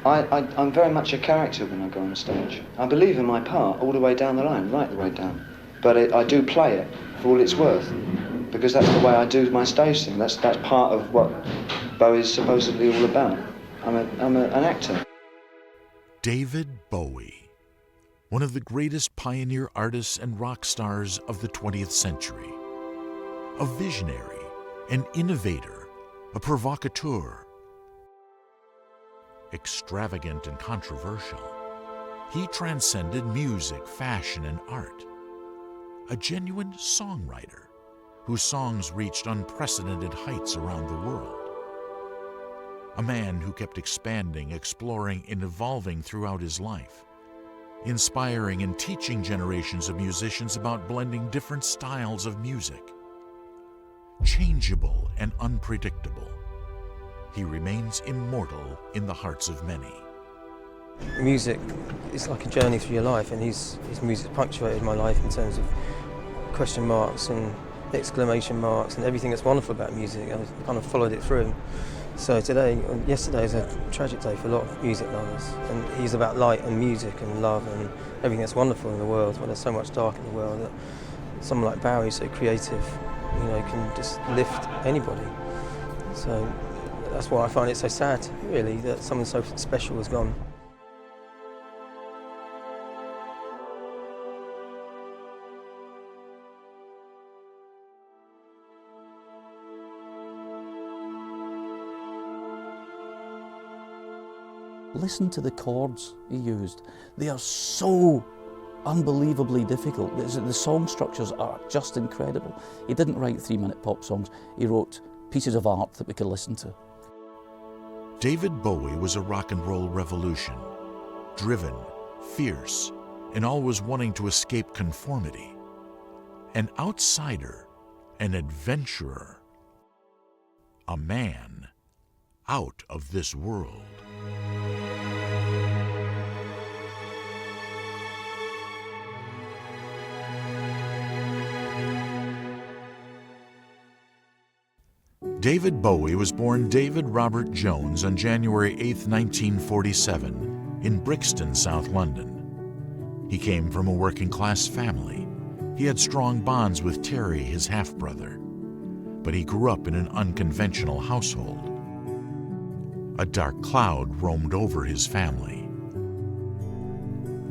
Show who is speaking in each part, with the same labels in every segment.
Speaker 1: I'm very much a character when I go on stage. I believe in my part all the way down the line, right the way down. But I do play it for all it's worth, because that's the way I do my stage thing. That's part of what Bowie's supposedly all about. I'm an actor.
Speaker 2: David Bowie, one of the greatest pioneer artists and rock stars of the 20th century. A visionary, an innovator, a provocateur. Extravagant and controversial, he transcended music, fashion, and art. A genuine songwriter whose songs reached unprecedented heights around the world. A man who kept expanding, exploring, and evolving throughout his life, inspiring and teaching generations of musicians about blending different styles of music. Changeable and unpredictable, he remains immortal in the hearts of many.
Speaker 3: Music is like a journey through your life, and his music punctuated my life in terms of question marks and exclamation marks and everything that's wonderful about music. I kind of followed it through. So yesterday is a tragic day for a lot of music lovers, and he's about light and music and love and everything that's wonderful in the world. Well, there's so much dark in the world that someone like Bowie, so creative, can just lift anybody. So that's why I find it so sad, really, that someone so special has gone.
Speaker 4: Listen to the chords he used. They are so unbelievably difficult. The song structures are just incredible. He didn't write 3-minute pop songs. He wrote pieces of art that we could listen to.
Speaker 2: David Bowie was a rock and roll revolution, driven, fierce, and always wanting to escape conformity. An outsider, an adventurer, a man out of this world. David Bowie was born David Robert Jones on January 8, 1947, in Brixton, South London. He came from a working-class family. He had strong bonds with Terry, his half-brother, but he grew up in an unconventional household. A dark cloud roamed over his family.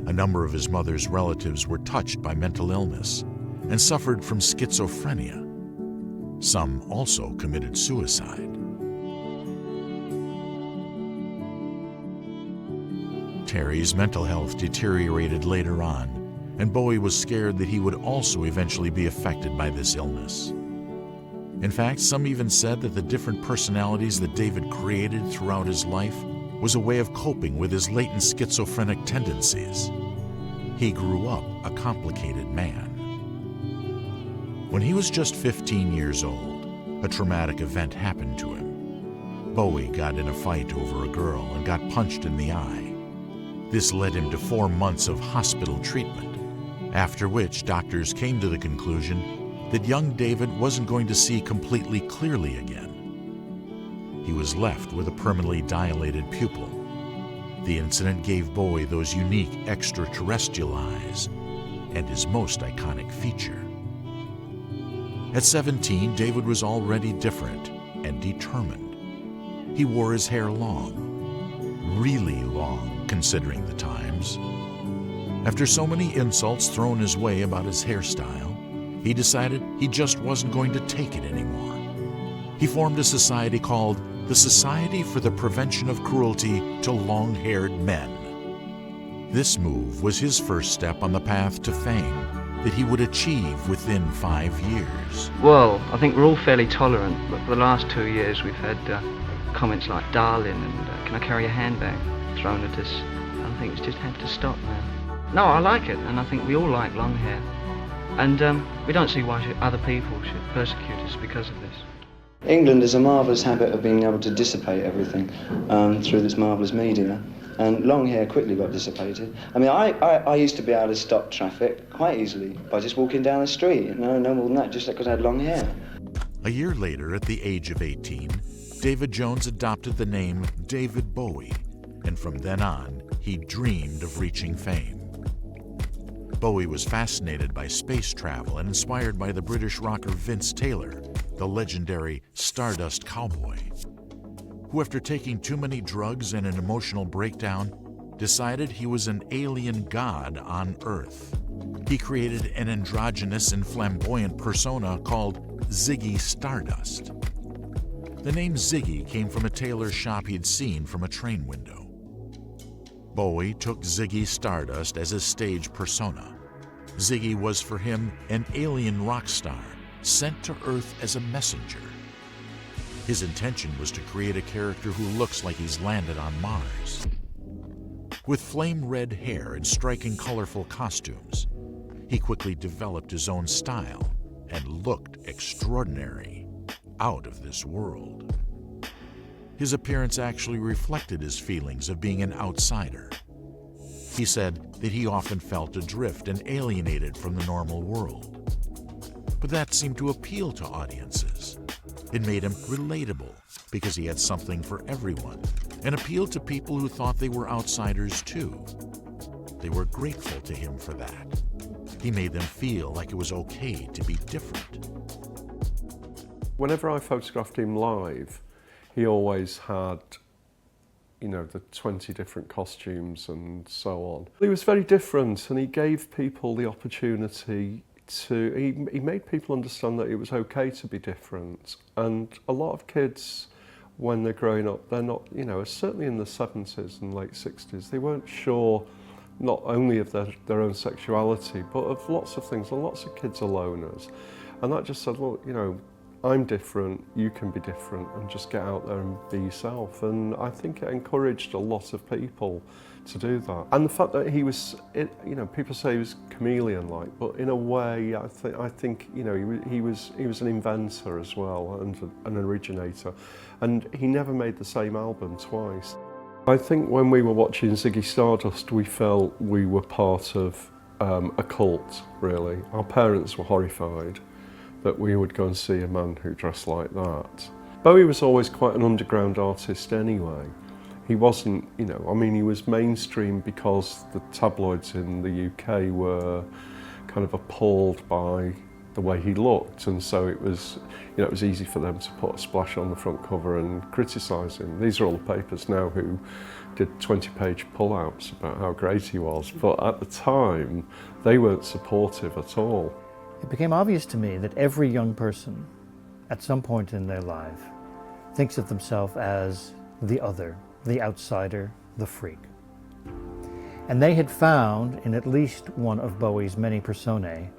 Speaker 2: A number of his mother's relatives were touched by mental illness and suffered from schizophrenia. Some also committed suicide. Terry's mental health deteriorated later on, and Bowie was scared that he would also eventually be affected by this illness. In fact, some even said that the different personalities that David created throughout his life was a way of coping with his latent schizophrenic tendencies. He grew up a complicated man. When he was just 15 years old, a traumatic event happened to him. Bowie got in a fight over a girl and got punched in the eye. This led him to 4 months of hospital treatment, after which doctors came to the conclusion that young David wasn't going to see completely clearly again. He was left with a permanently dilated pupil. The incident gave Bowie those unique extraterrestrial eyes and his most iconic feature. At 17, David was already different and determined. He wore his hair long, really long considering the times. After so many insults thrown his way about his hairstyle, he decided he just wasn't going to take it anymore. He formed a society called the Society for the Prevention of Cruelty to Long-Haired Men. This move was his first step on the path to fame that he would achieve within 5 years.
Speaker 5: Well, I think we're all fairly tolerant, but for the last 2 years we've had comments like "darling" and "can I carry a handbag" thrown at us. I think it's just had to stop now. No, I like it, and I think we all like long hair. And we don't see why other people should persecute us because of this.
Speaker 1: England has a marvellous habit of being able to dissipate everything through this marvellous media. And long hair quickly got dissipated. I mean, I used to be able to stop traffic quite easily by just walking down the street. No more than that, just because I had long hair.
Speaker 2: A year later, at the age of 18, David Jones adopted the name David Bowie and from then on, he dreamed of reaching fame. Bowie was fascinated by space travel and inspired by the British rocker Vince Taylor, the legendary Stardust cowboy, who, after taking too many drugs and an emotional breakdown, decided he was an alien god on Earth. He created an androgynous and flamboyant persona called Ziggy Stardust. The name Ziggy came from a tailor's shop he'd seen from a train window. Bowie took Ziggy Stardust as his stage persona. Ziggy was for him an alien rock star sent to Earth as a messenger. His intention was to create a character who looks like he's landed on Mars. With flame-red hair and striking colorful costumes, he quickly developed his own style and looked extraordinary, out of this world. His appearance actually reflected his feelings of being an outsider. He said that he often felt adrift and alienated from the normal world. But that seemed to appeal to audiences. It made him relatable because he had something for everyone and appealed to people who thought they were outsiders too. They were grateful to him for that. He made them feel like it was okay to be different.
Speaker 6: Whenever I photographed him live, he always had, the 20 different costumes and so on. He was very different, and he gave people the opportunity to, he made people understand that it was okay to be different. And a lot of kids, when they're growing up, they're not, certainly in the 70s and late 60s, they weren't sure not only of their own sexuality, but of lots of things, and lots of kids are loners. And that just said, look, I'm different, you can be different, and just get out there and be yourself. And I think it encouraged a lot of people to do that. And the fact that he was, people say he was chameleon-like, but in a way, I think he was an inventor as well, and an originator. And he never made the same album twice. I think when we were watching Ziggy Stardust, we felt we were part of a cult, really. Our parents were horrified that we would go and see a man who dressed like that. Bowie was always quite an underground artist anyway. He wasn't, he was mainstream because the tabloids in the UK were kind of appalled by the way he looked, and so it was easy for them to put a splash on the front cover and criticise him. These are all the papers now who did 20-page pull-outs about how great he was, but at the time, they weren't supportive at all.
Speaker 7: It became obvious to me that every young person, at some point in their life, thinks of themselves as the other, the outsider, the freak. And they had found, in at least one of Bowie's many personae,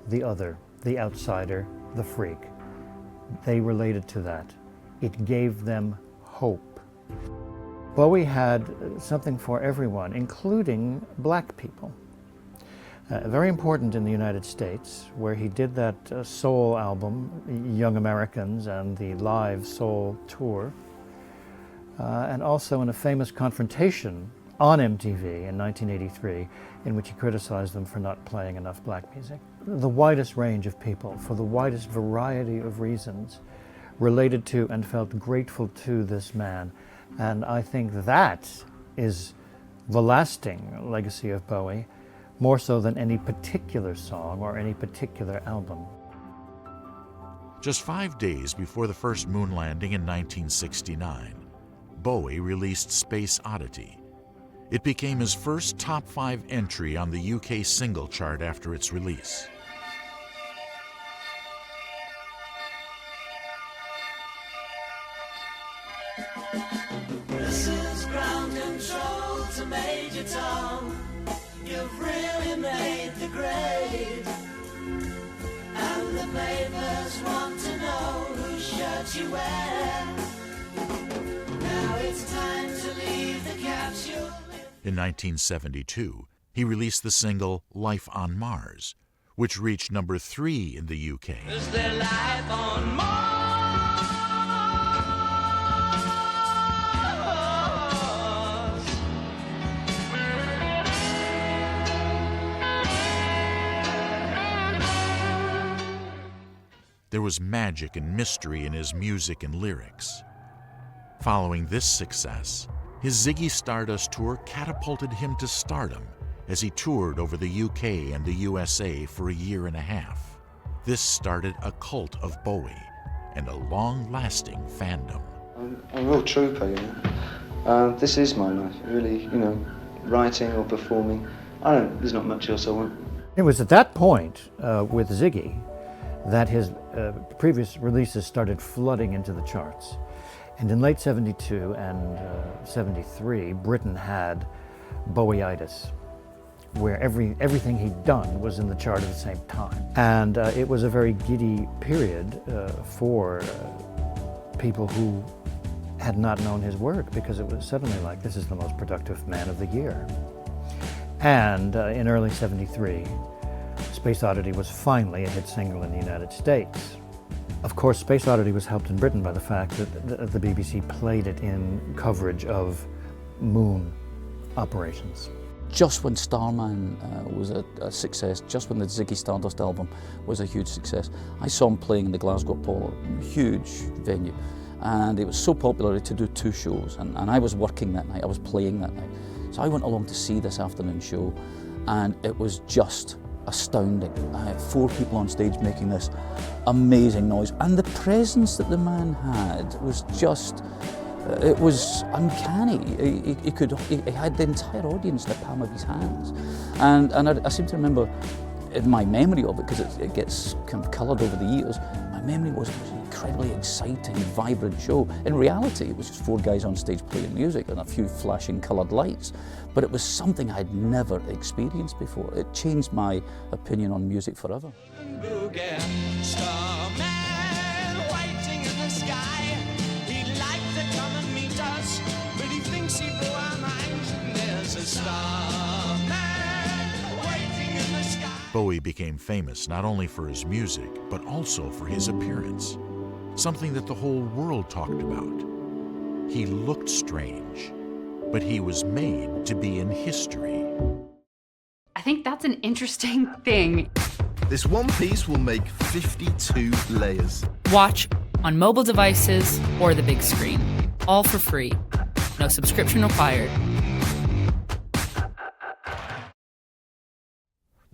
Speaker 7: the other, the outsider, the freak. They related to that. It gave them hope. Bowie had something for everyone, including black people. Very important in the United States, where he did that soul album, Young Americans, and the live soul tour, and also in a famous confrontation on MTV in 1983, in which he criticized them for not playing enough black music. The widest range of people, for the widest variety of reasons, related to and felt grateful to this man. And I think that is the lasting legacy of Bowie, more so than any particular song or any particular album.
Speaker 2: Just 5 days before the first moon landing in 1969, Bowie released Space Oddity. It became his first top 5 entry on the UK single chart after its release.
Speaker 8: This is ground control to Major Tom. You've really made the grade. And the papers want to know whose shirt you wear. Now it's time to leave the capsule.
Speaker 2: In 1972, he released the single Life on Mars, which reached number 3 in the UK.
Speaker 8: Is there life on Mars?
Speaker 2: There was magic and mystery in his music and lyrics. Following this success, His Ziggy Stardust tour catapulted him to stardom as he toured over the UK and the USA for a year and a half. This started a cult of Bowie and a long-lasting fandom.
Speaker 1: I'm a real trooper, you know. This is my life, really, you know, writing or performing. There's not much else I want.
Speaker 7: It was at that point with Ziggy that his previous releases started flooding into the charts. And in late 72 and 73, Britain had Bowie-itis, where everything he'd done was in the chart at the same time. And it was a very giddy period for people who had not known his work, because it was suddenly like, this is the most productive man of the year. And in early 73, Space Oddity was finally a hit single in the United States. Of course, Space Oddity was helped in Britain by the fact that the BBC played it in coverage of moon operations.
Speaker 4: Just when Starman was a success, just when the Ziggy Stardust album was a huge success, I saw him playing in the Glasgow Apollo, huge venue, and it was so popular to do 2 shows, and I was working that night, I was playing that night. So I went along to see this afternoon show, and it was just astounding. I had 4 people on stage making this amazing noise, and the presence that the man had was just, it was uncanny. He had the entire audience in the palm of his hands. And I seem to remember, in my memory of it, because it gets kind of coloured over the years, my memory was it was an incredibly exciting, vibrant show. In reality, it was just 4 guys on stage playing music and a few flashing coloured lights. But it was something I'd never experienced before. It changed my opinion on music forever.
Speaker 2: Bowie became famous not only for his music, but also for his appearance, something that the whole world talked about. He looked strange, but he was made to be in history.
Speaker 9: I think that's an interesting thing.
Speaker 10: This one piece will make 52 layers.
Speaker 11: Watch on mobile devices or the big screen, all for free. No subscription required.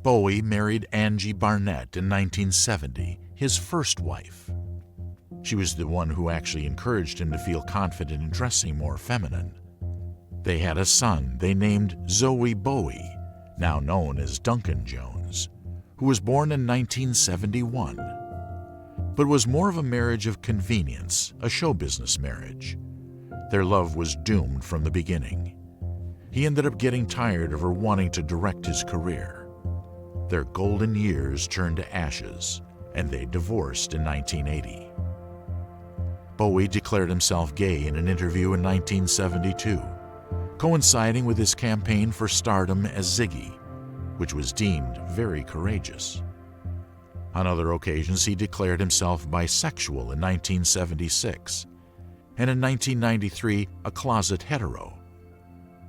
Speaker 2: Bowie married Angie Barnett in 1970, his first wife. She was the one who actually encouraged him to feel confident in dressing more feminine. They had a son they named Zoe Bowie, now known as Duncan Jones, who was born in 1971, but was more of a marriage of convenience, a show business marriage. Their love was doomed from the beginning. He ended up getting tired of her wanting to direct his career. Their golden years turned to ashes, and they divorced in 1980. Bowie declared himself gay in an interview in 1972, coinciding with his campaign for stardom as Ziggy, which was deemed very courageous. On other occasions, he declared himself bisexual in 1976, and in 1993, a closet hetero.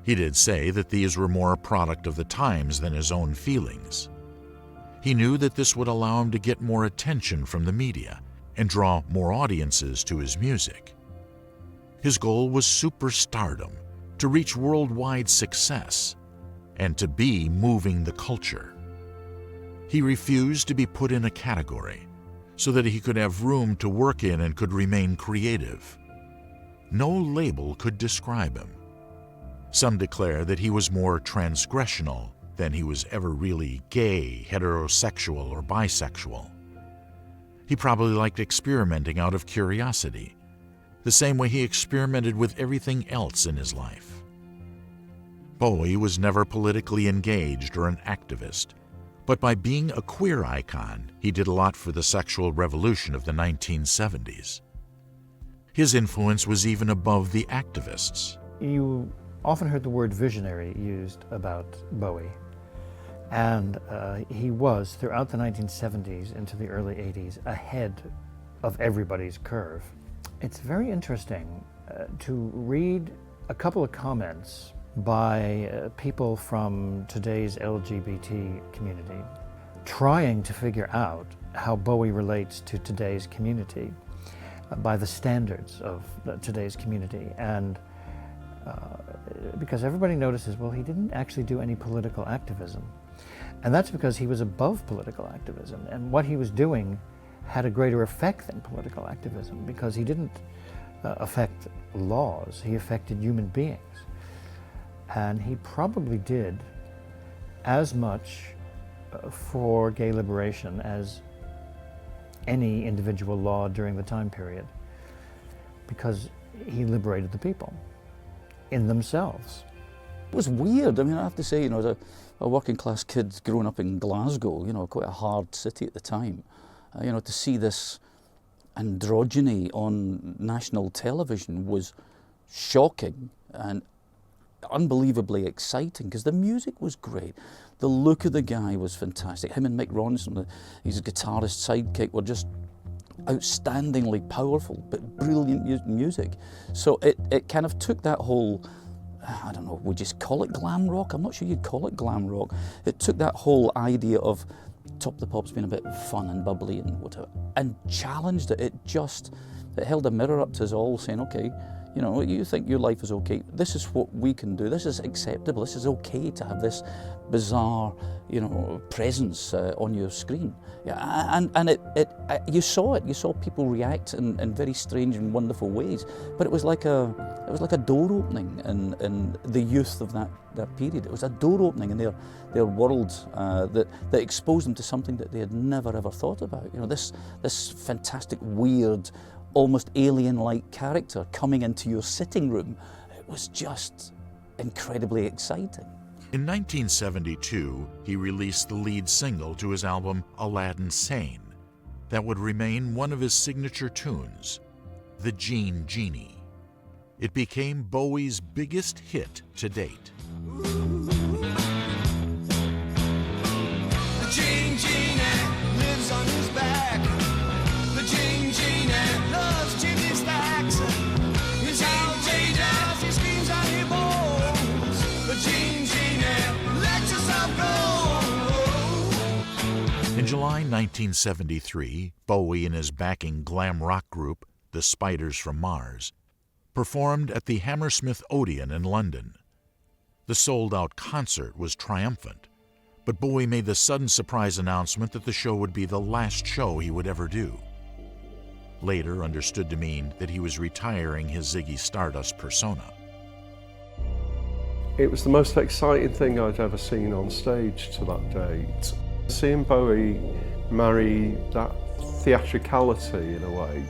Speaker 2: He did say that these were more a product of the times than his own feelings. He knew that this would allow him to get more attention from the media and draw more audiences to his music. His goal was superstardom, to reach worldwide success, and to be moving the culture. He refused to be put in a category so that he could have room to work in and could remain creative. No label could describe him. Some declare that he was more transgressional than he was ever really gay, heterosexual, or bisexual. He probably liked experimenting out of curiosity, the same way he experimented with everything else in his life. Bowie was never politically engaged or an activist, but by being a queer icon, he did a lot for the sexual revolution of the 1970s. His influence was even above the activists.
Speaker 7: You often heard the word visionary used about Bowie. And he was, throughout the 1970s into the early 80s, ahead of everybody's curve. It's very interesting to read a couple of comments by people from today's LGBT community trying to figure out how Bowie relates to today's community by the standards of today's community. And because everybody notices, well, he didn't actually do any political activism. And that's because he was above political activism. And what he was doing had a greater effect than political activism, because he didn't affect laws, he affected human beings. And he probably did as much for gay liberation as any individual law during the time period, because he liberated the people in themselves.
Speaker 4: It was weird. I mean, I have to say, you know, as a working class kid growing up in Glasgow, you know, quite a hard city at the time, you know, to see this androgyny on national television was shocking and unbelievably exciting, because the music was great. The look of the guy was fantastic. Him and Mick Ronson, his guitarist sidekick, were just outstandingly powerful but brilliant music. So it kind of took that whole, I don't know, would you call it glam rock? I'm not sure you'd call it glam rock. It took that whole idea of Top the Pop's being a bit fun and bubbly and whatever, and challenged it. It held a mirror up to us all, saying, okay, you know, you think your life is okay, this is what we can do, this is acceptable, this is okay to have this bizarre, you know, presence on your screen. Yeah, and you saw people react in very strange and wonderful ways, but it was like a door opening in the youth of that period. It was a door opening in their world that exposed them to something that they had never ever thought about. You know, this fantastic, weird, almost alien-like character coming into your sitting room. It was just incredibly exciting.
Speaker 2: In 1972, he released the lead single to his album Aladdin Sane that would remain one of his signature tunes, The Jean Genie. It became Bowie's biggest hit to date.
Speaker 8: The Jean Genie lives on his back. The Jean Genie loves chimney stacks. He's outrageous, he screams and he moans. The Jean Genie lets yourself go.
Speaker 2: In July 1973, Bowie and his backing glam rock group, the Spiders from Mars, performed at the Hammersmith Odeon in London. The sold-out concert was triumphant, but Bowie made the sudden surprise announcement that the show would be the last show he would ever do. Later understood to mean that he was retiring his Ziggy Stardust persona.
Speaker 6: It was the most exciting thing I'd ever seen on stage to that date. Seeing Bowie marry that theatricality in a way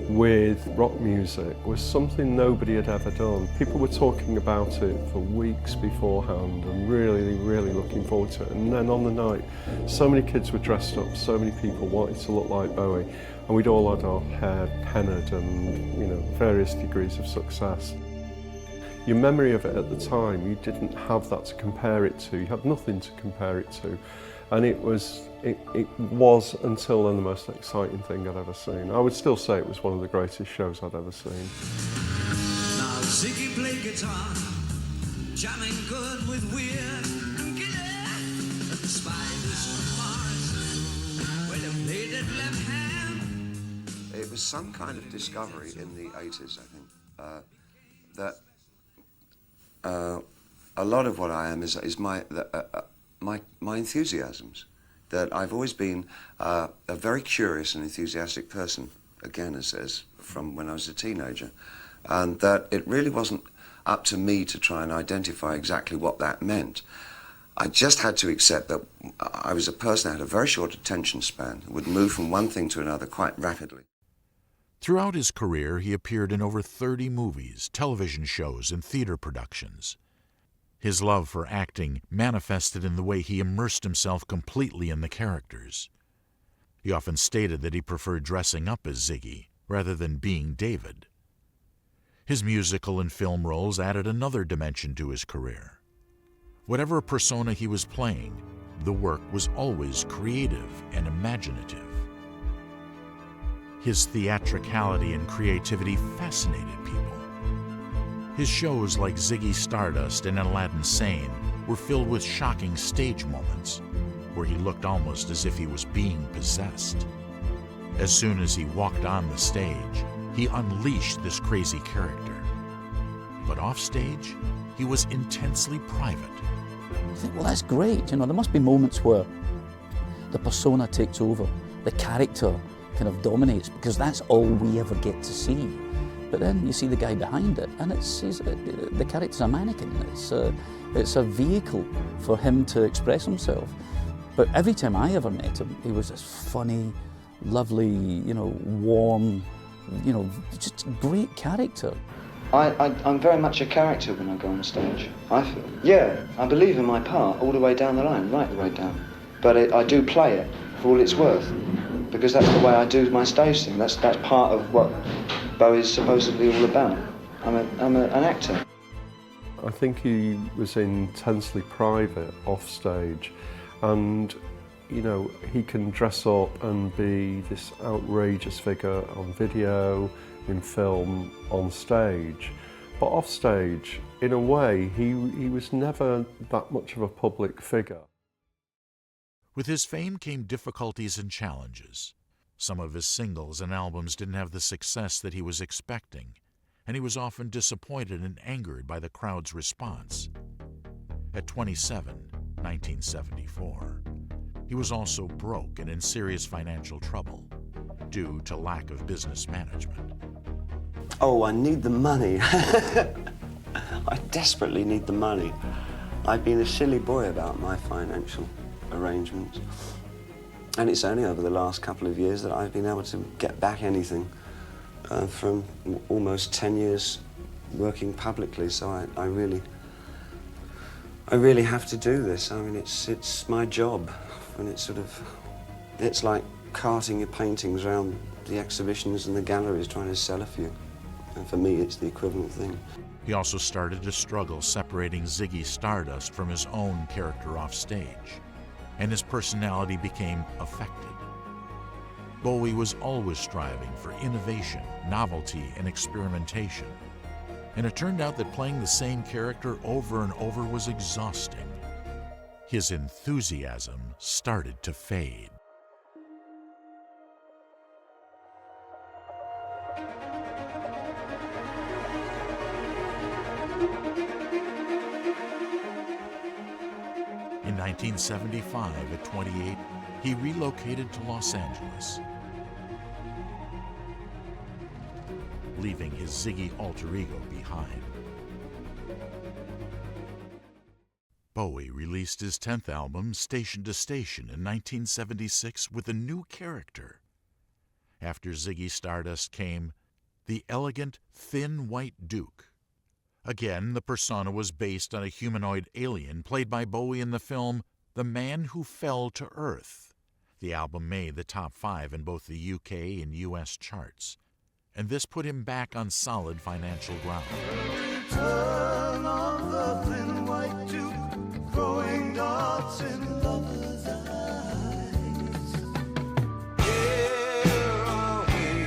Speaker 6: with rock music was something nobody had ever done. People were talking about it for weeks beforehand and really, really looking forward to it. And then on the night, so many kids were dressed up, so many people wanted to look like Bowie, and we'd all had our hair penned and, you know, various degrees of success. Your memory of it at the time, you didn't have that to compare it to. You had nothing to compare it to. And it was until then the most exciting thing I'd ever seen. I would still say it was one of the greatest shows I'd ever seen.
Speaker 8: Now Ziggy played guitar, jamming good with weird. The Spiders from Mars, where they played at left hand.
Speaker 12: It was some kind of discovery in the 80s, I think, that a lot of what I am is my enthusiasms. That I've always been a very curious and enthusiastic person, again, as from when I was a teenager, and that it really wasn't up to me to try and identify exactly what that meant. I just had to accept that I was a person that had a very short attention span, would move from one thing to another quite rapidly.
Speaker 2: Throughout his career, he appeared in over 30 movies, television shows, and theater productions. His love for acting manifested in the way he immersed himself completely in the characters. He often stated that he preferred dressing up as Ziggy rather than being David. His musical and film roles added another dimension to his career. Whatever persona he was playing, the work was always creative and imaginative. His theatricality and creativity fascinated people. His shows like Ziggy Stardust and Aladdin Sane were filled with shocking stage moments where he looked almost as if he was being possessed. As soon as he walked on the stage, he unleashed this crazy character. But offstage, he was intensely private.
Speaker 4: You think, well, that's great. You know, there must be moments where the persona takes over, the character kind of dominates, because that's all we ever get to see. But then you see the guy behind it, and the character's a mannequin. It's a vehicle for him to express himself. But every time I ever met him, he was this funny, lovely, you know, warm, you know, just great character.
Speaker 1: I'm very much a character when I go on stage, I feel. Yeah, I believe in my part all the way down the line, right the way down. But I do play it for all it's worth, because that's the way I do my stage thing. That's part of what Bowie's supposedly all about. I'm an actor.
Speaker 6: I think he was intensely private off stage, and you know, he can dress up and be this outrageous figure on video, in film, on stage. But off stage, in a way, he was never that much of a public figure.
Speaker 2: With his fame came difficulties and challenges. Some of his singles and albums didn't have the success that he was expecting, and he was often disappointed and angered by the crowd's response. At 27, 1974, he was also broke and in serious financial trouble due to lack of business management.
Speaker 12: Oh, I need the money. I desperately need the money. I've been a silly boy about my financial arrangements. And it's only over the last couple of years that I've been able to get back anything from almost 10 years working publicly. So I really have to do this. I mean, it's my job, and it's like carting your paintings around the exhibitions and the galleries trying to sell a few. And for me, it's the equivalent thing.
Speaker 2: He also started to struggle separating Ziggy Stardust from his own character off stage, and his personality became affected. Bowie was always striving for innovation, novelty, and experimentation. And it turned out that playing the same character over and over was exhausting. His enthusiasm started to fade. In 1975, at 28, he relocated to Los Angeles, leaving his Ziggy alter ego behind. Bowie released his 10th album, Station to Station, in 1976 with a new character. After Ziggy Stardust came the elegant, thin white Duke. Again, the persona was based on a humanoid alien played by Bowie in the film The Man Who Fell to Earth. The album made the top 5 in both the UK and US charts, and this put him back on solid financial ground.
Speaker 8: Return of the thin white Duke, throwing darts in lovers' eyes. Here are we,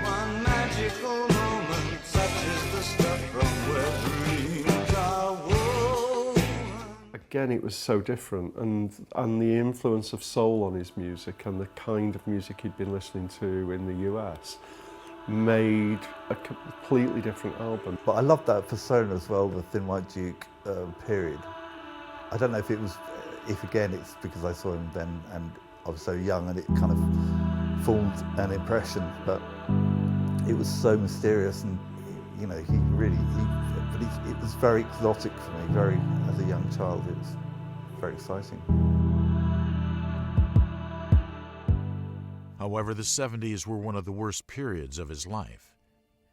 Speaker 8: one magical moment, such is the stuff from where dreams are woven.
Speaker 6: Again, it was so different, and the influence of soul on his music and the kind of music he'd been listening to in the US made a completely different album.
Speaker 13: But I loved that persona as well, the Thin White Duke period. I don't know if again it's because I saw him then and I was so young and it kind of formed an impression, but it was so mysterious and, you know, it was very exotic for me, as a young child, it was very exciting.
Speaker 2: However, the 70s were one of the worst periods of his life.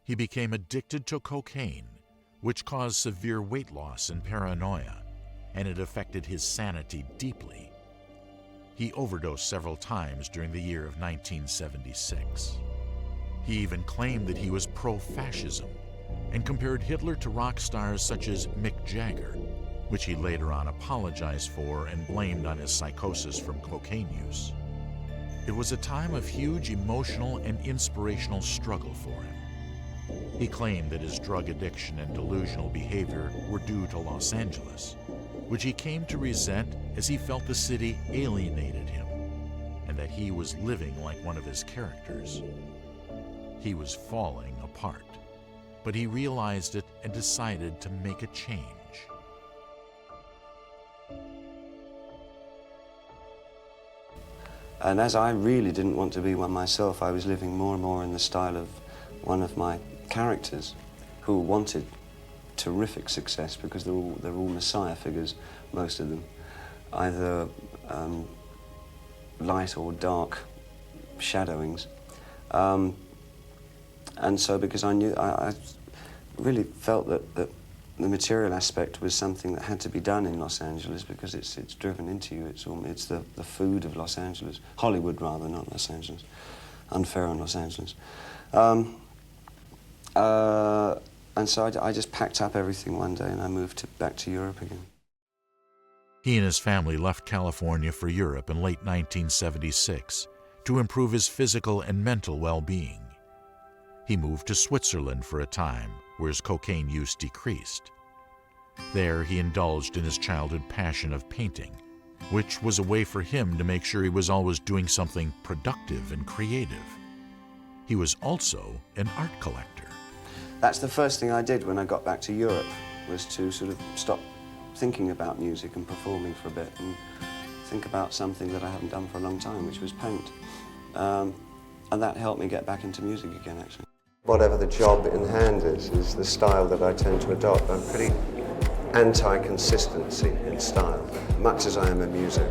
Speaker 2: He became addicted to cocaine, which caused severe weight loss and paranoia, and it affected his sanity deeply. He overdosed several times during the year of 1976. He even claimed that he was pro-fascism and compared Hitler to rock stars such as Mick Jagger, which he later on apologized for and blamed on his psychosis from cocaine use. It was a time of huge emotional and inspirational struggle for him. He claimed that his drug addiction and delusional behavior were due to Los Angeles, which he came to resent as he felt the city alienated him, and that he was living like one of his characters. He was falling apart. but he realized it and decided to make a change.
Speaker 12: And as I really didn't want to be one myself, I was living more and more in the style of one of my characters who wanted terrific success because they're all messiah figures, most of them, either light or dark shadowings. And so because I knew, I really felt that the material aspect was something that had to be done in Los Angeles because it's driven into you. It's the food of Los Angeles. Hollywood, rather, not Los Angeles. Unfair on Los Angeles. And so I just packed up everything one day and I moved back to Europe again.
Speaker 2: He and his family left California for Europe in late 1976 to improve his physical and mental well-being. He moved to Switzerland for a time, where his cocaine use decreased. There, he indulged in his childhood passion of painting, which was a way for him to make sure he was always doing something productive and creative. He was also an art collector.
Speaker 12: That's the first thing I did when I got back to Europe, was to sort of stop thinking about music and performing for a bit and think about something that I haven't done for a long time, which was paint. And that helped me get back into music again, actually. Whatever the job in hand is the style that I tend to adopt. I'm pretty anti-consistency in style, much as I am in music.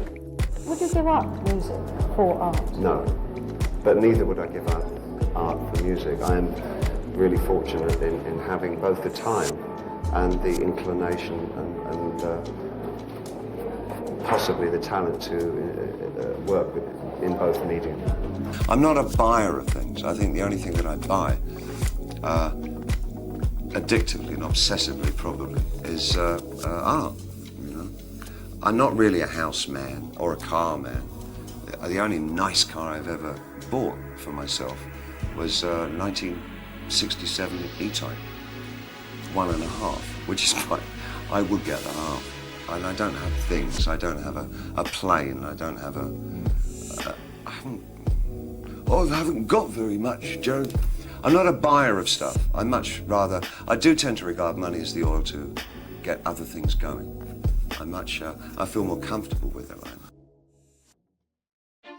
Speaker 14: Would you give up music for art?
Speaker 12: No, but neither would I give up art for music. I am really fortunate in having both the time and the inclination and possibly the talent to work in both mediums. I'm not a buyer of things. I think the only thing that I buy, addictively and obsessively probably, is art. You know? I'm not really a house man or a car man. The only nice car I've ever bought for myself was 1967 E-Type, 1.5, which is quite, I would get the half. And I don't have things, I don't have a plane, I don't have I haven't got very much, Joe. I'm not a buyer of stuff. I do tend to regard money as the oil to get other things going. I feel more comfortable with it like that.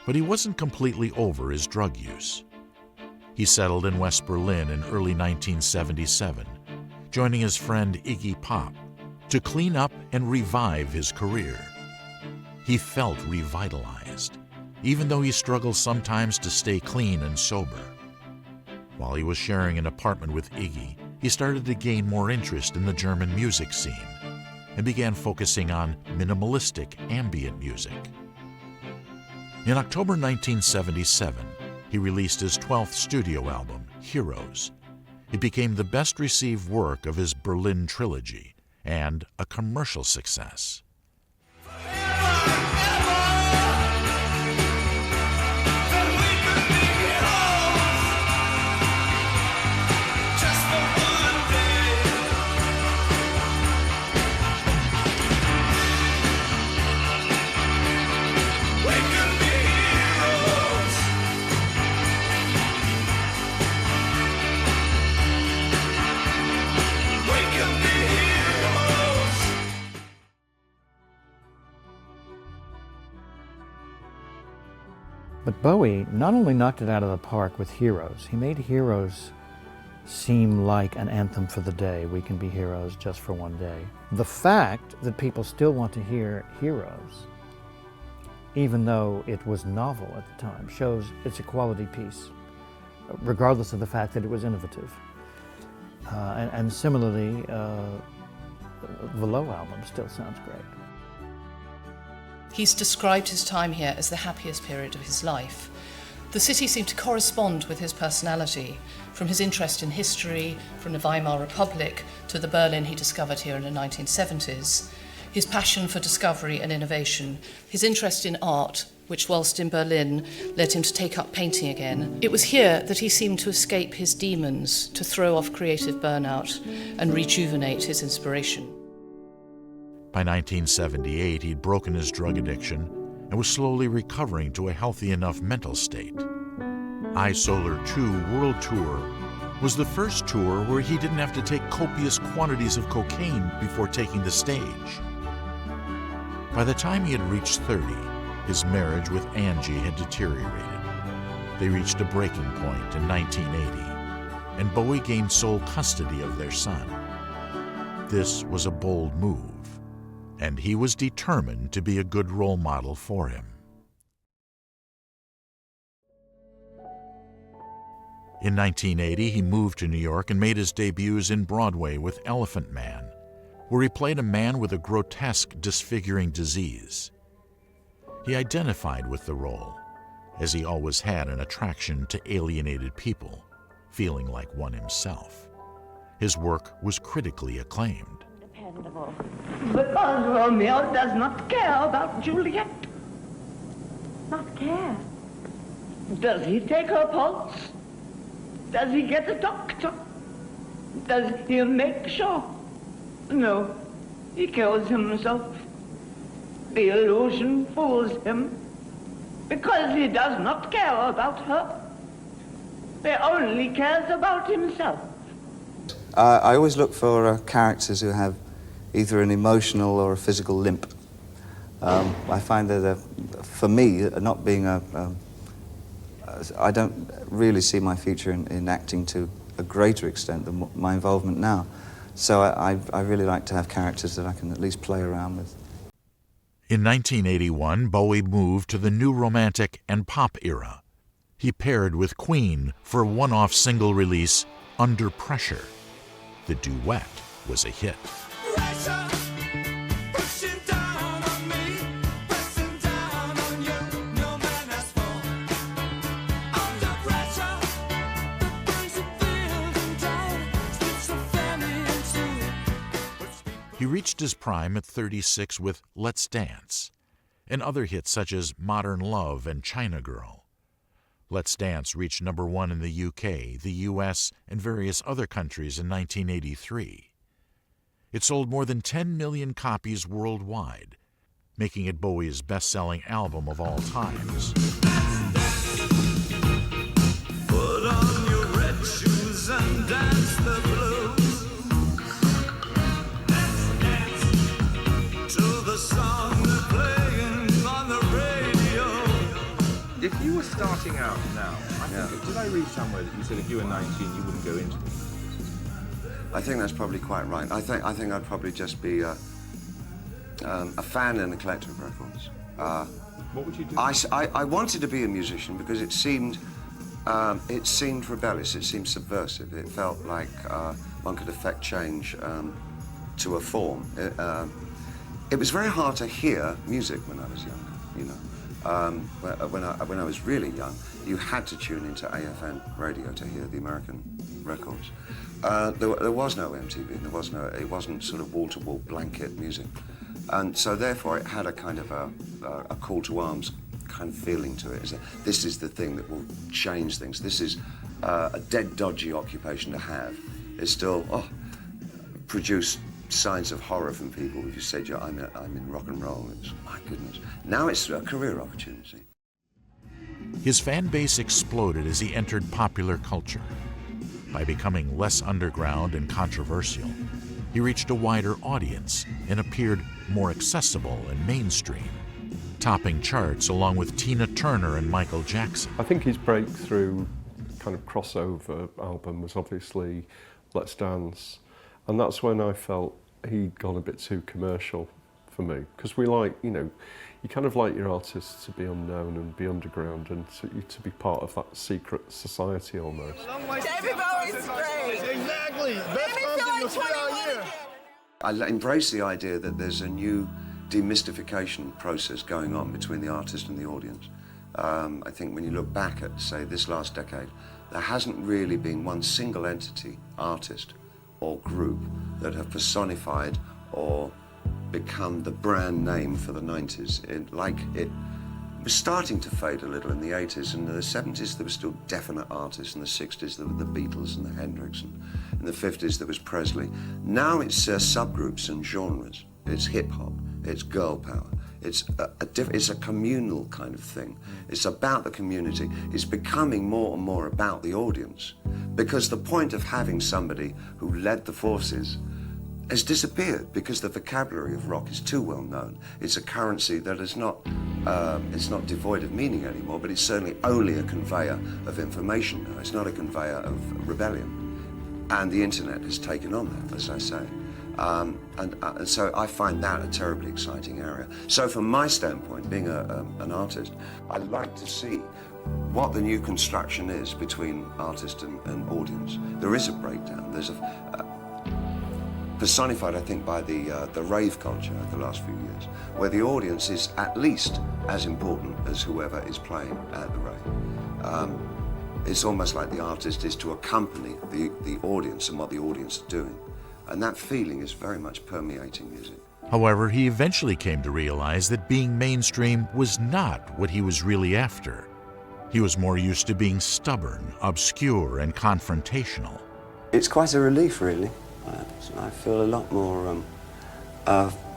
Speaker 2: But he wasn't completely over his drug use. He settled in West Berlin in early 1977, joining his friend Iggy Pop to clean up and revive his career. He felt revitalized, even though he struggled sometimes to stay clean and sober. While he was sharing an apartment with Iggy, he started to gain more interest in the German music scene and began focusing on minimalistic ambient music. In October 1977, he released his 12th studio album, Heroes. It became the best-received work of his Berlin trilogy and a commercial success.
Speaker 7: But Bowie not only knocked it out of the park with Heroes, he made Heroes seem like an anthem for the day. We can be heroes just for one day. The fact that people still want to hear Heroes, even though it was novel at the time, shows it's a quality piece, regardless of the fact that it was innovative. And similarly, the Low album still sounds great.
Speaker 15: He's described his time here as the happiest period of his life. The city seemed to correspond with his personality, from his interest in history, from the Weimar Republic to the Berlin he discovered here in the 1970s, his passion for discovery and innovation, his interest in art, which whilst in Berlin led him to take up painting again. It was here that he seemed to escape his demons, to throw off creative burnout and rejuvenate his inspiration.
Speaker 2: By 1978, he'd broken his drug addiction and was slowly recovering to a healthy enough mental state. I Solar 2 World Tour was the first tour where he didn't have to take copious quantities of cocaine before taking the stage. By the time he had reached 30, his marriage with Angie had deteriorated. They reached a breaking point in 1980, and Bowie gained sole custody of their son. This was a bold move, and he was determined to be a good role model for him. In 1980, he moved to New York and made his debuts in Broadway with Elephant Man, where he played a man with a grotesque, disfiguring disease. He identified with the role, as he always had an attraction to alienated people, feeling like one himself. His work was critically acclaimed.
Speaker 16: Dependable. Because Romeo does not care about Juliet. Not care? Does he take her pulse? Does he get a doctor? Does he make sure? No, he kills himself. The illusion fools him because he does not care about her. He only cares about himself.
Speaker 1: I always look for characters who have either an emotional or a physical limp. I find that, for me, not being I don't really see my future in acting to a greater extent than my involvement now. So I really like to have characters that I can at least play around with.
Speaker 2: In 1981, Bowie moved to the new romantic and pop era. He paired with Queen for a one-off single release, Under Pressure. The duet was a hit. He reached his prime at 36 with Let's Dance, and other hits such as Modern Love and China Girl. Let's Dance reached #1 in the UK, the US, and various other countries in 1983. It sold more than 10 million copies worldwide, making it Bowie's best-selling album of all times.
Speaker 8: Put on your red shoes and dance the blues.
Speaker 17: If you were starting out now, did I read somewhere that you said if you were 19 you wouldn't go into it?
Speaker 12: I think that's probably quite right. I think I'd probably just be a fan in eclectic records.
Speaker 17: What would you do?
Speaker 12: I wanted to be a musician because it seemed rebellious. It seemed subversive. It felt like one could affect change to a form. It was very hard to hear music when I was younger, you know. When I was really young, you had to tune into AFN radio to hear the American records. There was no MTV, it wasn't sort of wall-to-wall blanket music. And so therefore it had a kind of a call to arms kind of feeling to it. This is the thing that will change things. This is a dead, dodgy occupation to have. It's still, produce signs of horror from people who said, I'm in rock and roll. It's, my goodness. Now it's a career opportunity.
Speaker 2: His fan base exploded as he entered popular culture. By becoming less underground and controversial, he reached a wider audience and appeared more accessible and mainstream, topping charts along with Tina Turner and Michael Jackson.
Speaker 6: I think his breakthrough kind of crossover album was obviously Let's Dance, and that's when I felt he'd gone a bit too commercial for me, because we like, you kind of like your artists to be unknown and be underground and to be part of that secret society almost.
Speaker 8: David Bowie's great! Exactly! Best concert you'll see all year!
Speaker 12: I embrace the idea that there's a new demystification process going on between the artist and the audience. I think when you look back at, say, this last decade, there hasn't really been one single entity, artist or group, that have personified or become the brand name for the 90s. It was starting to fade a little in the 80s, and in the 70s there were still definite artists, in the 60s there were the Beatles and the Hendrix, and in the 50s there was Presley. Now it's subgroups and genres. It's hip-hop, it's girl power, It's a communal kind of thing. It's about the community. It's becoming more and more about the audience, because the point of having somebody who led the forces has disappeared because the vocabulary of rock is too well known. It's a currency that is not, it's not devoid of meaning anymore, but it's certainly only a conveyor of information now. It's not a conveyor of rebellion. And the internet has taken on that, as I say. And so I find that a terribly exciting area. So from my standpoint, being an artist, I like to see what the new construction is between artist and audience. There is a breakdown. There's personified, I think, by the rave culture of the last few years, where the audience is at least as important as whoever is playing at the rave. It's almost like the artist is to accompany the audience and what the audience is doing. And that feeling is very much permeating music.
Speaker 2: However, he eventually came to realize that being mainstream was not what he was really after. He was more used to being stubborn, obscure, and confrontational.
Speaker 1: It's quite a relief, really. I feel a lot more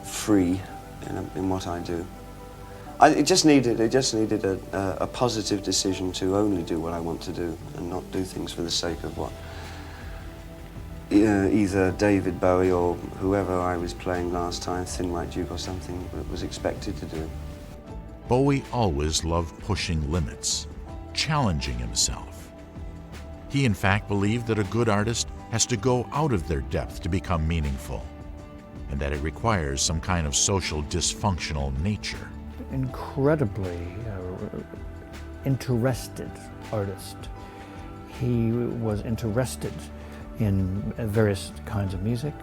Speaker 1: free in what I do. It just needed a positive decision to only do what I want to do and not do things for the sake of what either David Bowie or whoever I was playing last time, Thin White Duke or something, was expected to do.
Speaker 2: Bowie always loved pushing limits, challenging himself. He, in fact, believed that a good artist has to go out of their depth to become meaningful, and that it requires some kind of social dysfunctional nature.
Speaker 7: Incredibly interested artist. He was interested in various kinds of music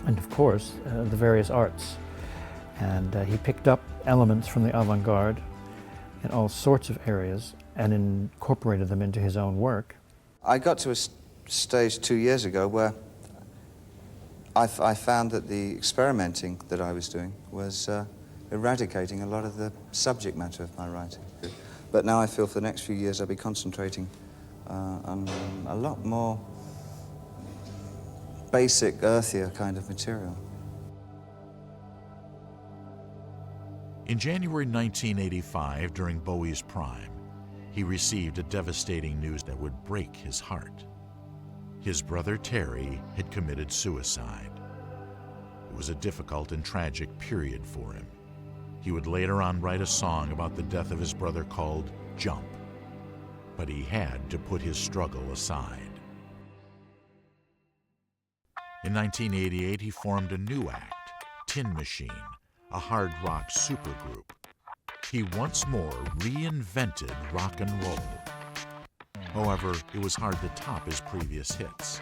Speaker 7: and, of course, the various arts. And he picked up elements from the avant-garde in all sorts of areas and incorporated them into his own work.
Speaker 1: I got to a stage 2 years ago where I found that the experimenting that I was doing was eradicating a lot of the subject matter of my writing. But now I feel for the next few years I'll be concentrating on a lot more basic, earthier kind of material.
Speaker 2: In January 1985, during Bowie's prime, he received a devastating news that would break his heart. His brother Terry had committed suicide. It was a difficult and tragic period for him. He would later on write a song about the death of his brother called Jump. But he had to put his struggle aside. In 1988, he formed a new act, Tin Machine, a hard rock supergroup. He once more reinvented rock and roll. However, it was hard to top his previous hits.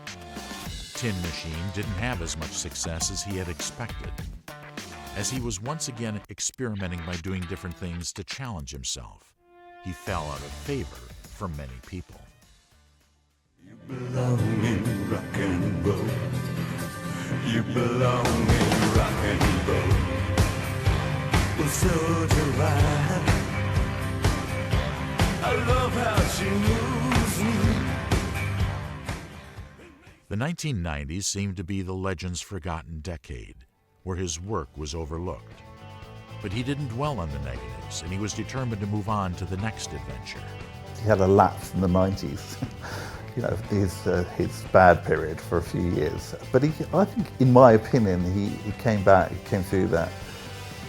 Speaker 2: Tin Machine didn't have as much success as he had expected, as he was once again experimenting by doing different things to challenge himself. He fell out of favor from many people.
Speaker 8: You belong in rock and roll. You belong in rock and roll. Well, so do I love how she moves.
Speaker 2: The 1990s seemed to be the legend's forgotten decade, where his work was overlooked. But he didn't dwell on the negatives, and he was determined to move on to the next adventure.
Speaker 13: He had a lapse in the 90s, you know, his bad period for a few years. But I think, in my opinion, he came back, he came through that,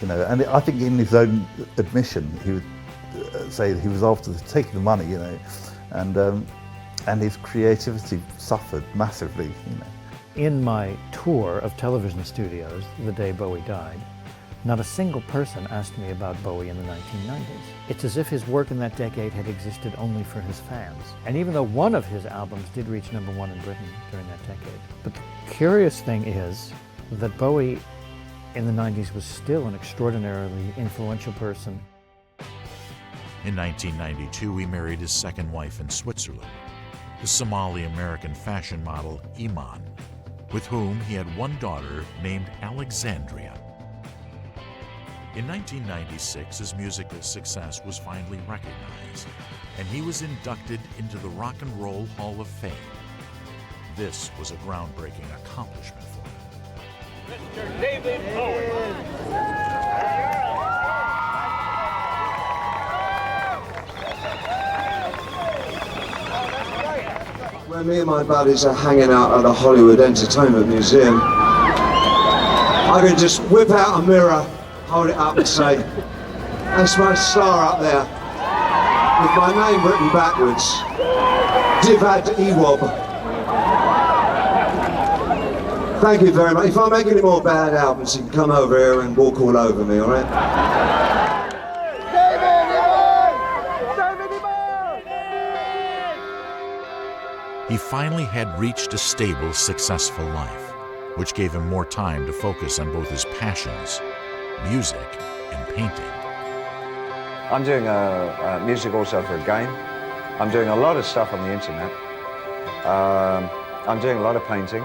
Speaker 13: you know, and I think in his own admission, he would say he was after taking the money, you know, and his creativity suffered massively, you know.
Speaker 7: In my tour of television studios the day Bowie died, not a single person asked me about Bowie in the 1990s. It's as if his work in that decade had existed only for his fans. And even though one of his albums did reach #1 in Britain during that decade. But the curious thing is that Bowie in the 90s was still an extraordinarily influential person.
Speaker 2: In 1992, he married his second wife in Switzerland, the Somali-American fashion model Iman, with whom he had one daughter named Alexandria. In 1996, his musical success was finally recognized, and he was inducted into the Rock and Roll Hall of Fame. This was a groundbreaking accomplishment for him.
Speaker 8: Mr. David Bowie.
Speaker 12: When me and my buddies are hanging out at a Hollywood Entertainment Museum, I can just whip out a mirror, hold it up and say, that's my star up there, with my name written backwards, Divad Ewob. Thank you very much. If I make any more bad albums, you can come over here and walk all over me, all right?
Speaker 2: He finally had reached a stable, successful life, which gave him more time to focus on both his passions, music and painting.
Speaker 18: I'm doing music also for a game. I'm doing a lot of stuff on the internet. I'm doing a lot of painting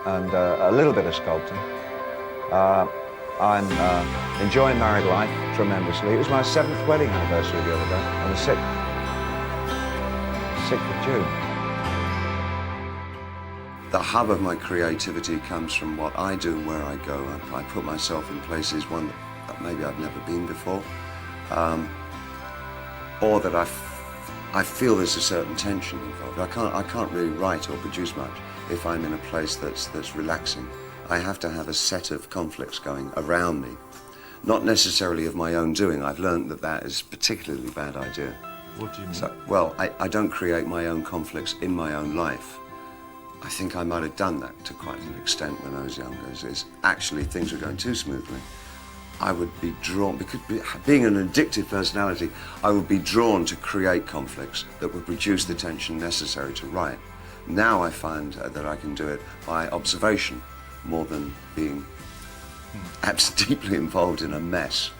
Speaker 18: and a little bit of sculpting. I'm enjoying married life tremendously. It was my 7th wedding anniversary the other day, on the 6th of June.
Speaker 12: The hub of my creativity comes from what I do and where I go. I put myself in places, one that maybe I've never been before, or that I feel there's a certain tension involved. I can't really write or produce much if I'm in a place that's relaxing. I have to have a set of conflicts going around me, not necessarily of my own doing. I've learned that that is a particularly bad idea.
Speaker 17: What do you mean?
Speaker 12: So, well, I don't create my own conflicts in my own life. I think I might have done that to quite an extent when I was younger. It's actually, things were going too smoothly. I would be drawn, because being an addictive personality, I would be drawn to create conflicts that would produce the tension necessary to write. Now I find that I can do it by observation more than being deeply involved in a mess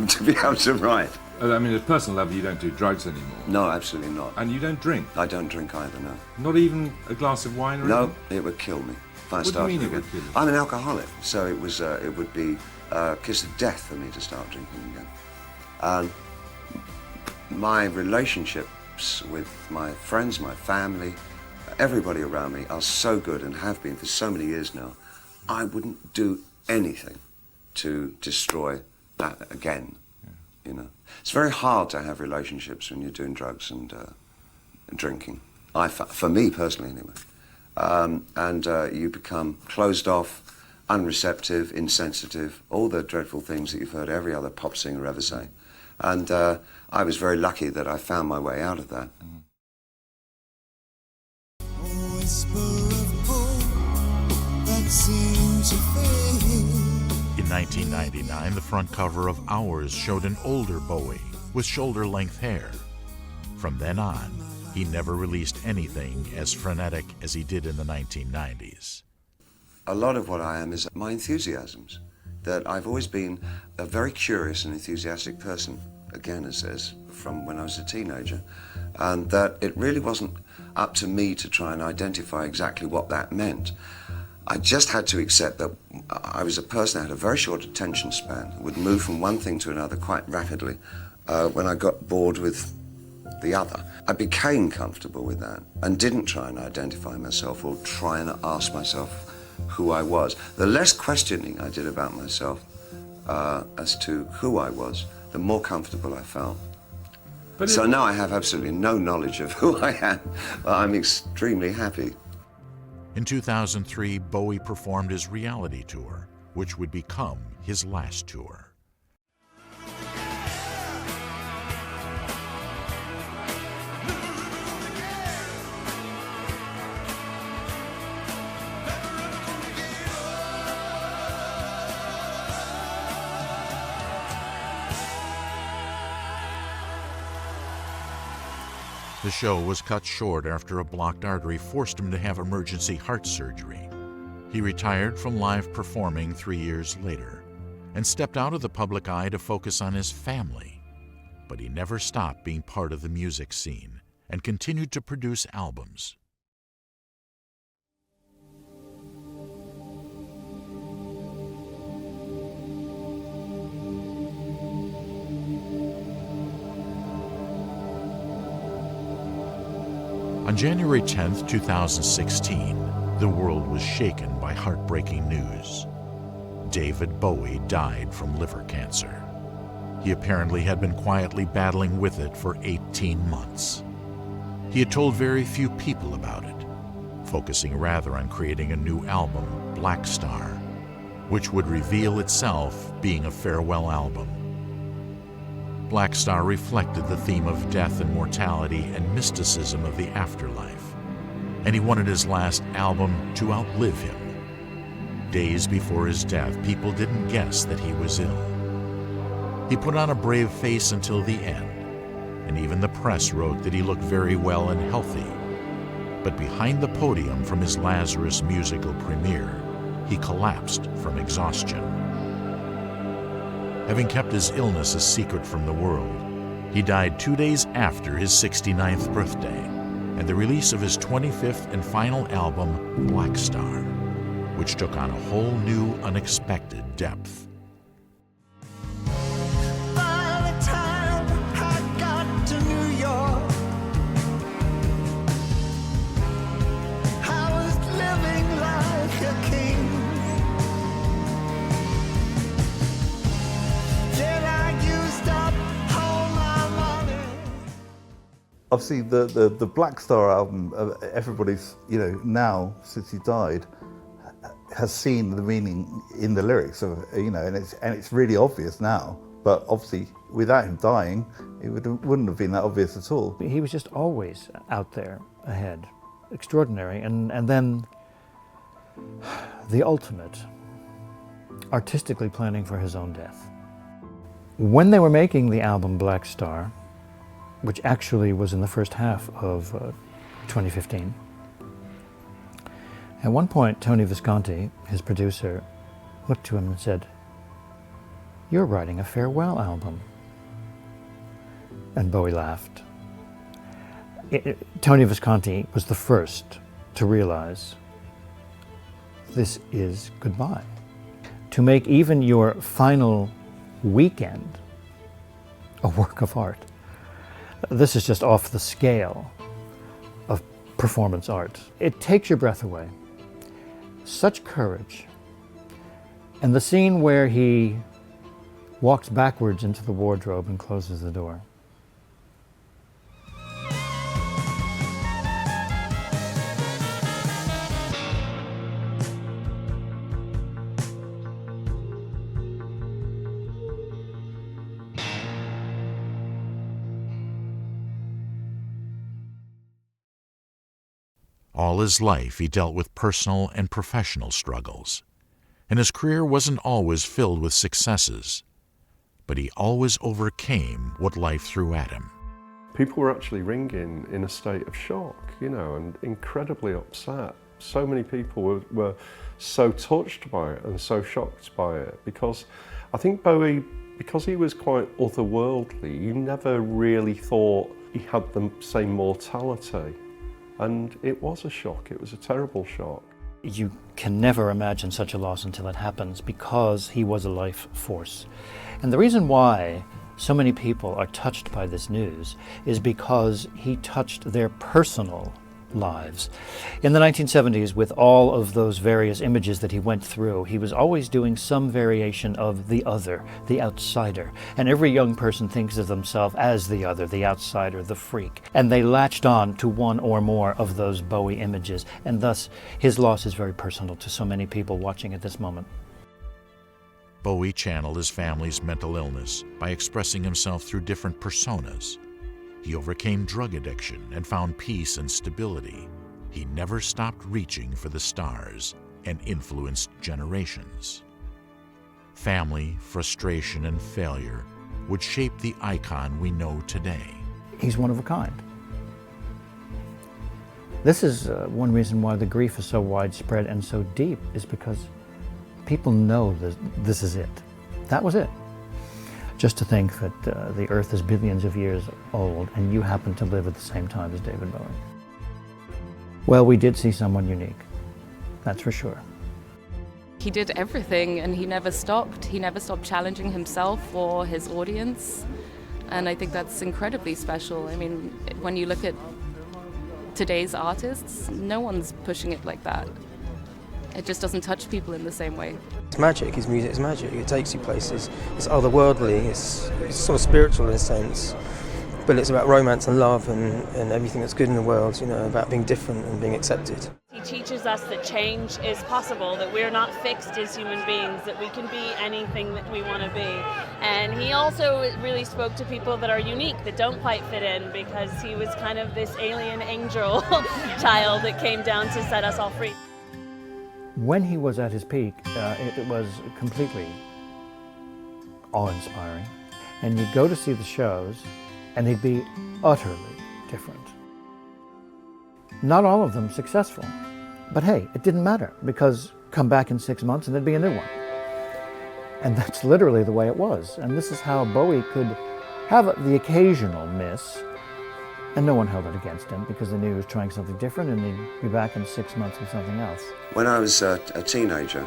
Speaker 12: to be able to write.
Speaker 17: I mean, at a personal level, you don't do drugs anymore.
Speaker 12: No, absolutely not.
Speaker 17: And you don't drink?
Speaker 12: I don't drink either, no.
Speaker 17: Not even a glass of wine or
Speaker 12: No,
Speaker 17: anything?
Speaker 12: it would kill me if I
Speaker 17: What do you
Speaker 12: started
Speaker 17: mean it
Speaker 12: again.
Speaker 17: would kill you?
Speaker 12: I'm an alcoholic, so it would be a kiss of death for me to start drinking again. And my relationships with my friends, my family, everybody around me are so good and have been for so many years now. I wouldn't do anything to destroy that again. You know, it's very hard to have relationships when you're doing drugs and drinking. For me personally, anyway. You become closed off, unreceptive, insensitive, all the dreadful things that you've heard every other pop singer ever say. And I was very lucky that I found my way out of that.
Speaker 2: In 1999, the front cover of Hours showed an older Bowie with shoulder-length hair. From then on, he never released anything as frenetic as he did in the 1990s.
Speaker 12: A lot of what I am is my enthusiasms, that I've always been a very curious and enthusiastic person, again, it says, from when I was a teenager, and that it really wasn't up to me to try and identify exactly what that meant. I just had to accept that I was a person that had a very short attention span, would move from one thing to another quite rapidly when I got bored with the other. I became comfortable with that and didn't try and identify myself or try and ask myself who I was. The less questioning I did about myself as to who I was, the more comfortable I felt. So now I have absolutely no knowledge of who I am. I'm extremely happy.
Speaker 2: In 2003, Bowie performed his reality tour, which would become his last tour. The show was cut short after a blocked artery forced him to have emergency heart surgery. He retired from live performing 3 years later and stepped out of the public eye to focus on his family. But he never stopped being part of the music scene and continued to produce albums. On January 10, 2016, the world was shaken by heartbreaking news. David Bowie died from liver cancer. He apparently had been quietly battling with it for 18 months. He had told very few people about it, focusing rather on creating a new album, Blackstar, which would reveal itself being a farewell album. Blackstar reflected the theme of death and mortality and mysticism of the afterlife, and he wanted his last album to outlive him. Days before his death, people didn't guess that he was ill. He put on a brave face until the end, and even the press wrote that he looked very well and healthy. But behind the podium from his Lazarus musical premiere, he collapsed from exhaustion. Having kept his illness a secret from the world, he died 2 days after his 69th birthday and the release of his 25th and final album, Blackstar, which took on a whole new, unexpected depth.
Speaker 8: By the time I got to New York, I was living like a king. Then I used up all my money.
Speaker 13: Obviously, the Blackstar album, everybody's, now, since he died, has seen the meaning in the lyrics of, and it's really obvious now. But obviously, without him dying, it wouldn't have been that obvious at all.
Speaker 7: He was just always out there, ahead, extraordinary, and then the ultimate, artistically planning for his own death. When they were making the album Blackstar, which actually was in the first half of 2015, at one point, Tony Visconti, his producer, looked to him and said, "You're writing a farewell album." And Bowie laughed. Tony Visconti was the first to realize this is goodbye. To make even your final weekend a work of art, this is just off the scale of performance art. It takes your breath away. Such courage. And the scene where he walks backwards into the wardrobe and closes the door.
Speaker 2: All his life, he dealt with personal and professional struggles, and his career wasn't always filled with successes, but he always overcame what life threw at him.
Speaker 6: People were actually ringing in a state of shock, and incredibly upset. So many people were so touched by it and so shocked by it, because I think Bowie, because he was quite otherworldly, you never really thought he had the same mortality. And it was a shock, it was a terrible shock.
Speaker 7: You can never imagine such a loss until it happens, because he was a life force. And the reason why so many people are touched by this news is because he touched their personal lives. In the 1970s, with all of those various images that he went through, he was always doing some variation of the other, the outsider. And every young person thinks of themselves as the other, the outsider, the freak. And they latched on to one or more of those Bowie images. And thus, his loss is very personal to so many people watching at this moment.
Speaker 2: Bowie channeled his family's mental illness by expressing himself through different personas. He overcame drug addiction and found peace and stability. He never stopped reaching for the stars and influenced generations. Family, frustration, and failure would shape the icon we know today.
Speaker 7: He's one of a kind. This is one reason why the grief is so widespread and so deep, is because people know that this is it. That was it. Just to think that the Earth is billions of years old and you happen to live at the same time as David Bowie. Well, we did see someone unique, that's for sure.
Speaker 19: He did everything and he never stopped. He never stopped challenging himself or his audience. And I think that's incredibly special. I mean, when you look at today's artists, no one's pushing it like that. It just doesn't touch people in the same way.
Speaker 3: It's magic, his music is magic, it takes you places. It's otherworldly, it's sort of spiritual in a sense. But it's about romance and love and everything that's good in the world, you know, about being different and being accepted.
Speaker 20: He teaches us that change is possible, that we're not fixed as human beings, that we can be anything that we want to be. And he also really spoke to people that are unique, that don't quite fit in, because he was kind of this alien angel child that came down to set us all free.
Speaker 7: When he was at his peak, it was completely awe-inspiring. And you'd go to see the shows, and they'd be utterly different. Not all of them successful, but hey, it didn't matter, because come back in 6 months and there'd be a new one. And that's literally the way it was. And this is how Bowie could have the occasional miss, and no one held it against him because they knew he was trying something different, and he'd be back in 6 months with something else.
Speaker 12: When I was a teenager,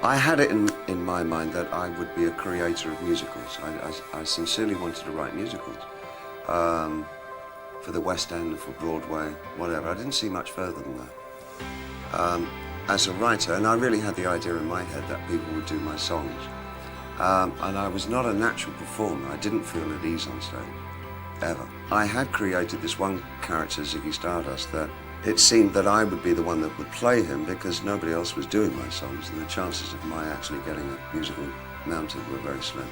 Speaker 12: I had it in my mind that I would be a creator of musicals. I sincerely wanted to write musicals for the West End, for Broadway, whatever. I didn't see much further than that. As a writer, and I really had the idea in my head that people would do my songs. And I was not a natural performer. I didn't feel at ease on stage, ever. I had created this one character, Ziggy Stardust, that it seemed that I would be the one that would play him because nobody else was doing my songs, and the chances of my actually getting a musical mounted were very slim.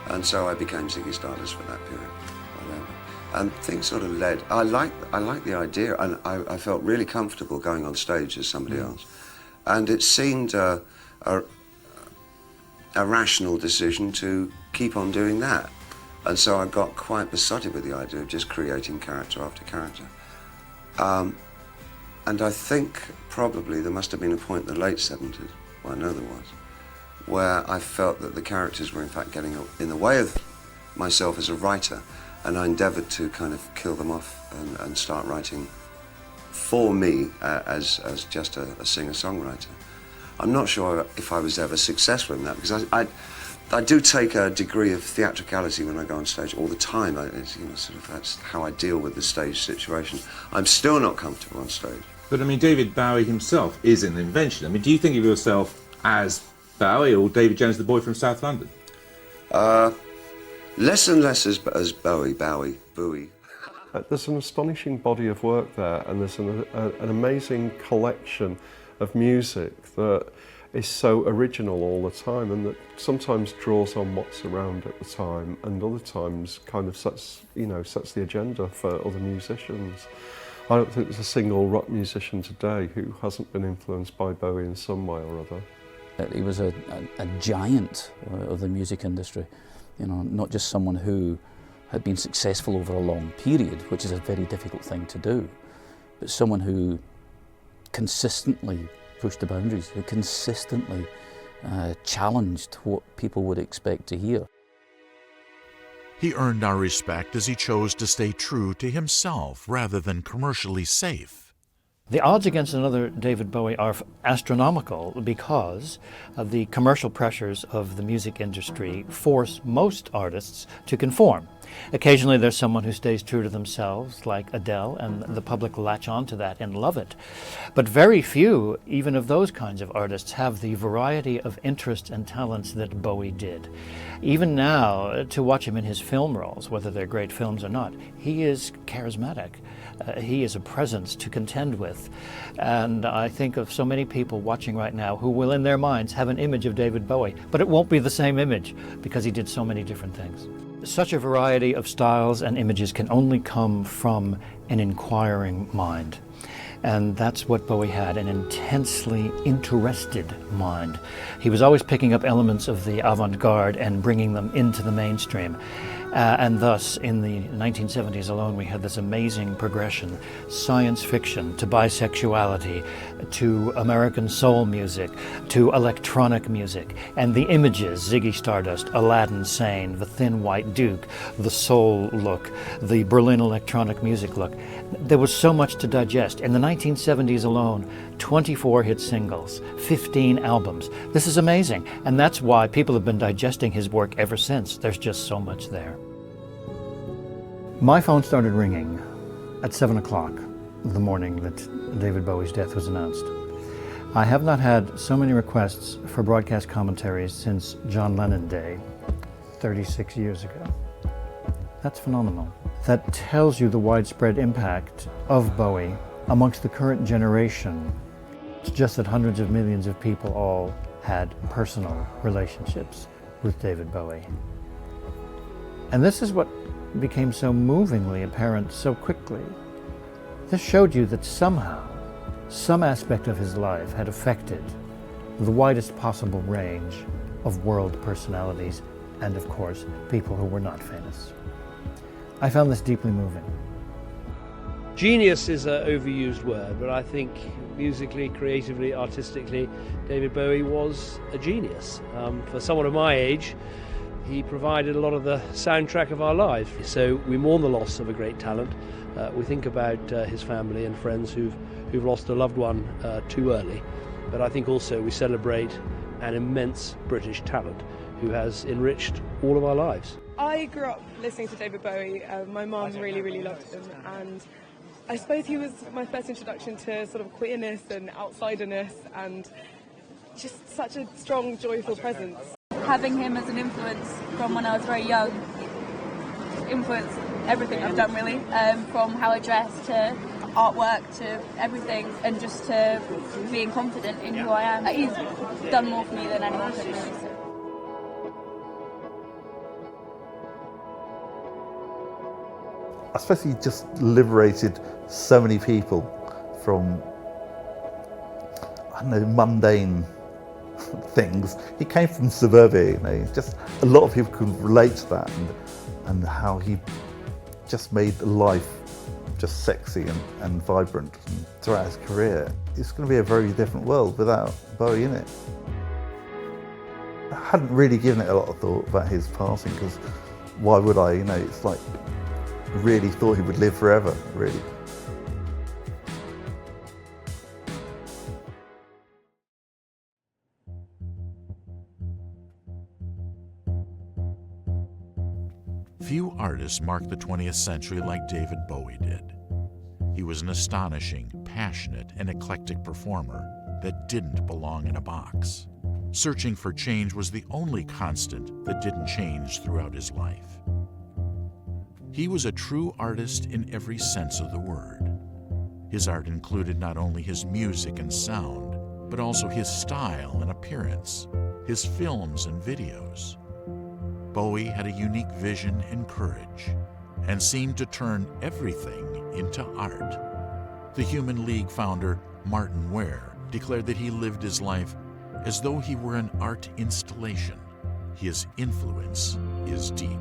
Speaker 12: And so I became Ziggy Stardust for that period, whatever. And things sort of led. I liked the idea, and I felt really comfortable going on stage as somebody else. And it seemed a rational decision to keep on doing that. And so I got quite besotted with the idea of just creating character after character. And I think probably there must have been a point in the late 70s, well, I know there was, where I felt that the characters were in fact getting in the way of myself as a writer, and I endeavoured to kind of kill them off and start writing for me as just a singer-songwriter. I'm not sure if I was ever successful in that, because I do take a degree of theatricality when I go on stage all the time. That's how I deal with the stage situation. I'm still not comfortable on stage.
Speaker 17: But I mean, David Bowie himself is an invention. I mean, do you think of yourself as Bowie or David Jones, the boy from South London?
Speaker 12: Less and less as Bowie.
Speaker 6: There's an astonishing body of work there, and there's an amazing collection of music that is so original all the time, and that sometimes draws on what's around at the time, and other times kind of sets the agenda for other musicians. I don't think there's a single rock musician today who hasn't been influenced by Bowie in some way or other.
Speaker 4: He was a giant of the music industry, not just someone who had been successful over a long period, which is a very difficult thing to do, but someone who consistently pushed the boundaries, who consistently challenged what people would expect to hear.
Speaker 2: He earned our respect as he chose to stay true to himself rather than commercially safe.
Speaker 7: The odds against another David Bowie are astronomical because of the commercial pressures of the music industry force most artists to conform. Occasionally there's someone who stays true to themselves, like Adele, and the public latch on to that and love it. But very few, even of those kinds of artists, have the variety of interests and talents that Bowie did. Even now, to watch him in his film roles, whether they're great films or not, he is charismatic. He is a presence to contend with. And I think of so many people watching right now who will in their minds have an image of David Bowie, but it won't be the same image because he did so many different things. Such a variety of styles and images can only come from an inquiring mind. And that's what Bowie had, an intensely interested mind. He was always picking up elements of the avant-garde and bringing them into the mainstream. And thus, in the 1970s alone, we had this amazing progression, science fiction to bisexuality, to American soul music, to electronic music, and the images, Ziggy Stardust, Aladdin Sane, the Thin White Duke, the soul look, the Berlin electronic music look. There was so much to digest. In the 1970s alone, 24 hit singles, 15 albums. This is amazing, and that's why people have been digesting his work ever since. There's just so much there. My phone started ringing at 7 o'clock the morning that David Bowie's death was announced. I have not had so many requests for broadcast commentaries since John Lennon Day, 36 years ago. That's phenomenal. That tells you the widespread impact of Bowie amongst the current generation. It's just that hundreds of millions of people all had personal relationships with David Bowie. And this is what became so movingly apparent so quickly. This showed you that somehow, some aspect of his life had affected the widest possible range of world personalities and, of course, people who were not famous. I found this deeply moving.
Speaker 21: Genius is an overused word, but I think musically, creatively, artistically, David Bowie was a genius. For someone of my age, he provided a lot of the soundtrack of our lives. So we mourn the loss of a great talent. We think about his family and friends who've lost a loved one too early. But I think also we celebrate an immense British talent who has enriched all of our lives.
Speaker 22: I grew up listening to David Bowie. My mum really loved him, and I suppose he was my first introduction to sort of queerness and outsiderness and just such a strong, joyful presence.
Speaker 23: Having him as an influence from when I was very young influenced everything I've done really, from how I dress to artwork to everything, and just to being confident in who I am. He's done more for me than anyone could really.
Speaker 13: I suppose he just liberated so many people from, I don't know, mundane things. He came from suburbia, you know, just a lot of people could relate to that, and how he just made life just sexy and vibrant throughout his career. It's going to be a very different world without Bowie in it. I hadn't really given it a lot of thought about his passing, because why would I? You know, it's like, really thought he would live forever, really.
Speaker 2: Few artists marked the 20th century like David Bowie did. He was an astonishing, passionate, and eclectic performer that didn't belong in a box. Searching for change was the only constant that didn't change throughout his life. He was a true artist in every sense of the word. His art included not only his music and sound, but also his style and appearance, his films and videos. Bowie had a unique vision and courage, and seemed to turn everything into art. The Human League founder, Martin Ware, declared that he lived his life as though he were an art installation. His influence is deep.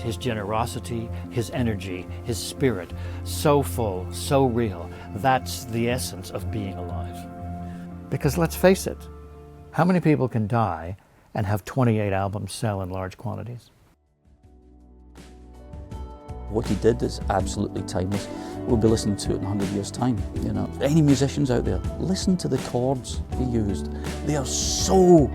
Speaker 7: His generosity, his energy, his spirit, so full, so real. That's the essence of being alive. Because let's face it, how many people can die and have 28 albums sell in large quantities?
Speaker 4: What he did is absolutely timeless. We'll be listening to it in 100 years' time, you know. Any musicians out there, listen to the chords he used. They are so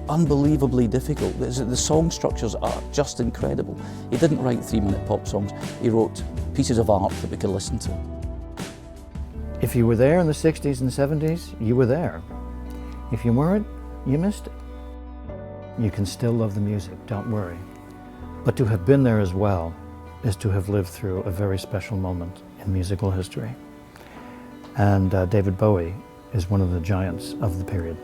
Speaker 4: unbelievably difficult. The song structures are just incredible. He didn't write 3-minute pop songs. He wrote pieces of art that we could listen to.
Speaker 7: If you were there in the 60s and 70s, you were there. If you weren't, you missed it. You can still love the music, don't worry. But to have been there as well is to have lived through a very special moment in musical history. And David Bowie is one of the giants of the period.